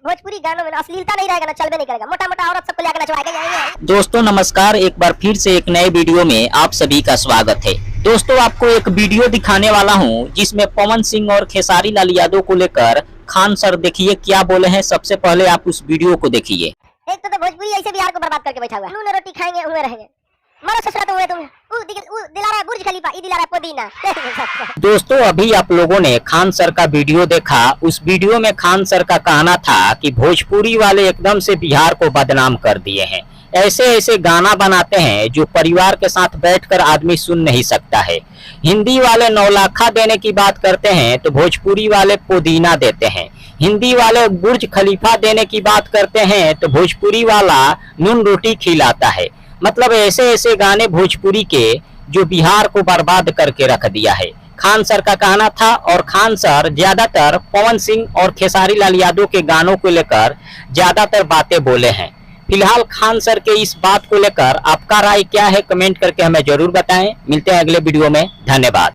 भोजपुरी गानों में अश्लीलता नहीं रहेगा ना, चलबे नहीं करेगा। मोटा मोटा औरत सबको लेकर नचवाएगा जाएंगे। दोस्तों नमस्कार, एक बार फिर से एक नए वीडियो में आप सभी का स्वागत है। दोस्तों आपको एक वीडियो दिखाने वाला हूं जिसमें पवन सिंह और खेसारी लाल यादव को लेकर खान सर देखिए क्या बोले हैं। सबसे पहले आप उस वीडियो को देखिए। एक तो भोजपुरी ऐसे बिहार को बर्बाद करके बैठा हुआ है। नून रोटी खाएंगे उनमें रहेंगे, मरो ससुरा तो हुए तुम। दिला रहा है बुर्ज खलीफा, ई दिला रहा है पुदीना। दोस्तों अभी आप लोगों ने खान सर का वीडियो देखा। उस वीडियो में खान सर का कहना था कि भोजपुरी वाले एकदम से बिहार को बदनाम कर दिए हैं। ऐसे ऐसे गाना बनाते हैं जो परिवार के साथ बैठकर आदमी सुन नहीं सकता है। हिंदी वाले नौलाखा देने की बात करते हैं तो भोजपुरी वाले पुदीना देते हैं। हिंदी वाले बुर्ज खलीफा देने की बात करते हैं तो भोजपुरी वाला नून रोटी खिलाता है। मतलब ऐसे ऐसे गाने भोजपुरी के जो बिहार को बर्बाद करके रख दिया है, खान सर का कहना था। और खान सर ज्यादातर पवन सिंह और खेसारी लाल यादव के गानों को लेकर ज्यादातर बातें बोले हैं। फिलहाल खान सर के इस बात को लेकर आपका राय क्या है, कमेंट करके हमें जरूर बताएं। मिलते हैं अगले वीडियो में, धन्यवाद।